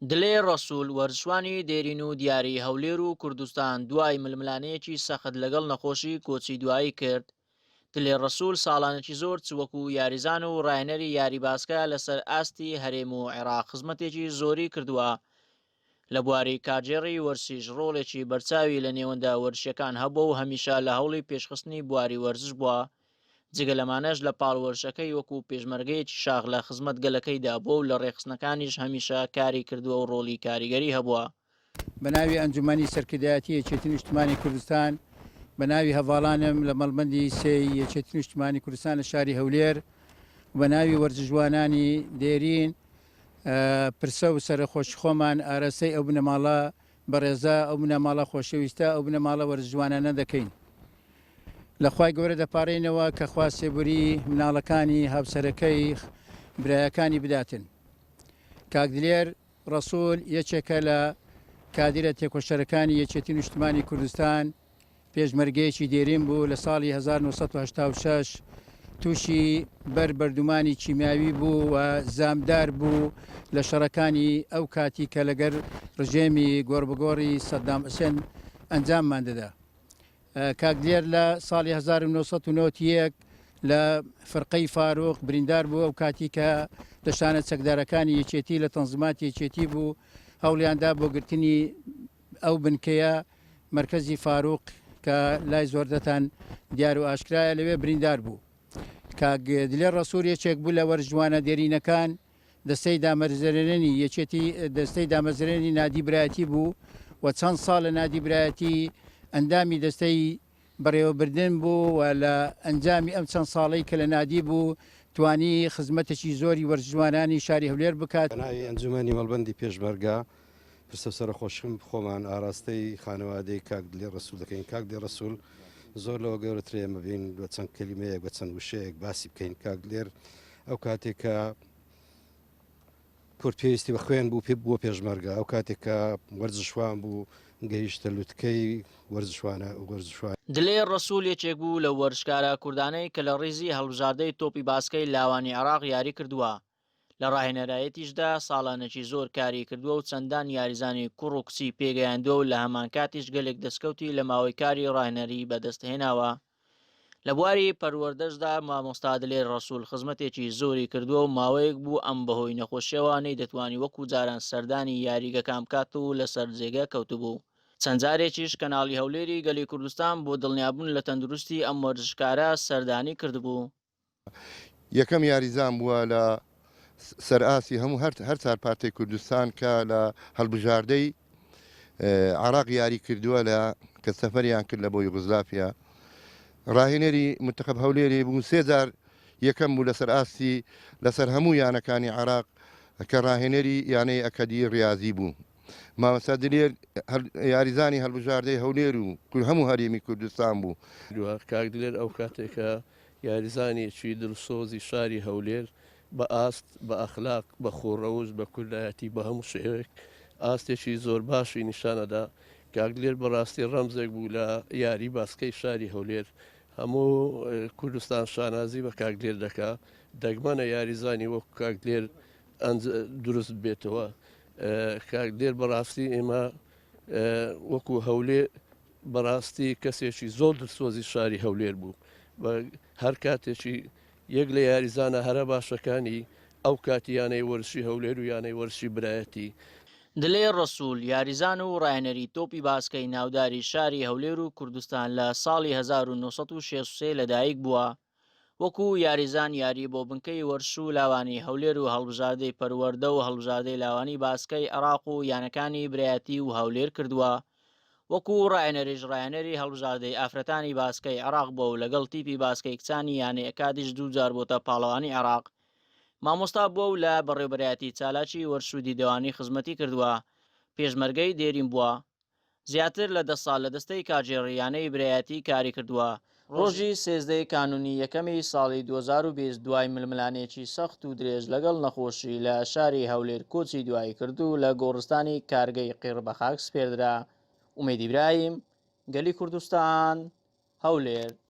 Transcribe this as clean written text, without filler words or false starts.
دلێ ڕەسوول وەرزشوانی دێرین و دیاری هەولێر و کوردستان دوای ململانەیەکی سەخت لەگەڵ نەخۆشی کۆچی دوایی کرد. دلێ ڕەسوول ساڵانێکی زۆر وەکو یاریزان و ڕاهێنەری یاریباسکە لەسەر ئاستی هەرێم و عێراق خزمەتێکی زۆری کردووە. لە بواری کاجێڕی وەرزش ڕۆڵێکی بەرچاوی لە نێوەندا وەرشەکان هەبوو و هەمیشە لە هەوڵی پێشخستنی بواری وەرزش بووە. جگە لەمانەش لە پاڵوەرشەکەی وەکو پێشمەرگەیەکی شاخ لە خزمەت گەلەکەیدا بووە و لە ڕێخستنەکانیش هەمیشە کاری کردووە و ڕۆڵی کاریگەری هەبووە. بە ناوی ئەنجومەنی سەرکردایەتی یەکێتی نیشتمانی کوردستان، بە ناوی هەڤاڵانم لە مەڵبەندی سێی یەکێتی نیشتمانی کوردستان لە شاری هەولێر، بە ناوی وەرزشوانانی دێرین پرسە و سەرخۆش خۆمان ئارەسەی ئەو بنەماڵە بەڕێزە ئەو بنەماڵە خۆشەویستە ئەو بنەماڵە وەرزشوانانە دەکەین. لەخوای گەورە دەپارڕینەوە کە خوا سێبوری مناڵەکانی هاوسەرەکەی برایەکانی بداتن. کاک دلێر ڕەسوول یەکێکە لە کادرە تێکۆشەرەکانی یەکێتی نیشتمانی کوردستان، پێشمەرگەیەکی دێرین بوو لە ساڵی 1986 تووشی بەردومانی چیمیاوی بوو و زامدار بوو لە شەڕەکانی ئەو کاتی کە لەگەر ڕژێمی گۆڕبگۆڕی سەدام حوسێن ئەنجاممان دەدا. کاک دلێر لە ساڵی 1991 لە فەرقەی فاروق بریندار بوو ئەو کاتی کە دەشانە چەکدارەکانی یەکێتی لە تەنزیماتی یەکێتی بوو هەوڵیاندا بۆ گرتنی ئەو بنکەیە مرکزی فاروق کە لای زۆردەتان دیار و ئاشکرایە لەوێ بریندار بوو. کاک دلێر ڕەسوول یەکێک بوو لە وەرزشوانە دێرینەکان، دەستەی دامەزرێنی یەکێتی دەستەی دامەزرێنی نادیبرایەتی بوو و چەند ساڵ لە نادیبرایەتی ئەندامی دەستەی بەڕێوەبردن بوو و لە ئەنجامی ئەم چەند ساڵەی کە لە نادی بوو توانی خزمەتێکی زۆری وەرزشوانانی شاری هەولێر بکات. ناوی ئەنجومەنی مەڵبەندی پێشمەرگا پرسە سەر خۆشم خۆمان ئاراستەی خانەوادەی کاک دلێ ڕەسوول دەکەین. کاک دلێ ڕەسوول زۆر لەوە گەورەترێ مەبین بە چەند کەلیمەیەک بە چەند وشەیەک باسی بکەین. کاک دلێر ئەو کاتێکە کورد پێویستی بە خوێن بوو بووە پێشمەرگا، ئەو کاتێکە وەرزشوان بوو گەیشتە لوتکەی وەرزشوانە وەرزشوان. دلێ ڕەسوول یەکێک بوو لە وەرزشکارە کوردانەی کە لە ڕیزی هەڵبژاردەی تۆپی باسکەی لاوانی عێراق یاری کردووە. لە ڕاهێنەرایەتیشدا ساڵانێکی زۆر کاری کردووە و چەندان یاریزانی کوڕ و کچی پێگەیاندووە و لە هەمان کاتیش گەلێک دەستکەوتی لە ماوەی کاری ڕاهێنەری بەدەستهێناوە. لە بواری پەروەردەشدا مامۆستا دلێر ڕەسوول خزمەتێکی زۆری کردووە و ماوەیەک بوو ئەم بەهۆی نەخۆشیەوانەی دەتوانی وەکو جاران سەردانی یاریگەکان بکات و لەسەر جێگە کەوتبوو. چەند جارێکیش کەناڵی هەولێری گەلی کوردستان بۆ دڵنیابوون لە تەندروستی ئەم وەرزشکارە سەردانی کردبوو. یەکەم یاریزان بووە لە سەرئاسی هەموو هەر چار پارتەی کوردستان کە لە هەڵبژاردەی عێراق یاری کردووە لە کە سەفەریان کرد لە بۆ یوگۆسلاڤیا. ڕاهێنەری منتەخەب هەولێری بوو، سێ جار یەکەم بوو لەسەر ئاستی لەسەر هەموو یانەکانی عێراق کە ڕاهێنەری یانەی ئەکەدی ڕیاضی بوو. مامۆستا دلێر یاریزانی هەڵبژاردەی هەولێر و هەموو هەرێمی کوردستان بوو. کاک دلێر ئەو کاتێکە یاریزانێکی دڵسۆزی شاری هەولێر بە ئاست بە ئەخلاق بە خۆڕەوز بە کوردایەتی بە هەموو شێوەیەک ئاستێکی زۆر باشی نیشانەدا. کاک دلێر بەڕاستی ڕەمزێک بوو لە یاری باسکەی شاری هەولێر. هەموو کوردستان شانازی بە کاک دلێر دەکا، دەگمەنە یاریزانی وەکو کاک دلێر دروست بێتەوە. کاک دلێر بەڕاستی ئێمە وەکو هەولێر بەڕاستی کەسێکی زۆر دڵسۆزی شاری هەولێر بوو. بە هەر کاتێکی یەک لە یاریزانە هەرە باشەکانی ئەو کاتی یانەی وەرزشی هەولێر و یانەی وەرزشی برایەتی. دلێ ڕەسوول یاریزان و ڕاهێنەری تۆپی باسکەی ناوداری شاری هەولێر و کوردستان لە ساڵی 1963 لەدایک بووە. وەکو یاریزان یاری بۆ بنکەی وەرش و لاوانی هەولێر و هەڵبژاردەی پەروەردە و هەڵبژاردەی لاوانی باسکەی عێراق و یانەکانی برایەتی و هەولێر کردووە. وەکو ڕاهێنەریش ڕاهێنەری هەڵبژاردەی ئافرەتانی باسکەی عێراق بۆ و لەگەڵ تیپی باسکەی کچانی یانەی ئەکادیش دوو جار بۆتە پاڵەوانی عێراق. مامۆستا بووە و لە بەڕێوەبەرایەتی چالاکی وەرش و دیدەوانی خزمەتی کردووە. پێشمەرگەی دێرین بووە. زیاتر لە 10 ساڵ لە دەستەی کاژێڕیانەی برایەتی کاری کردووە. ڕۆژی سێزدەی کانونی یەکەمی ساڵی 2020 دوای ململانێکی سەخت و درێژ لەگەڵ نەخۆشی لە شاری هەولێر کۆچی دوایی کرد و لە گۆڕستانی کارگەی قیڕبەخاک سپێردرا. ئومێد ئیبراهیم، گەلی کوردستان، هەولێر.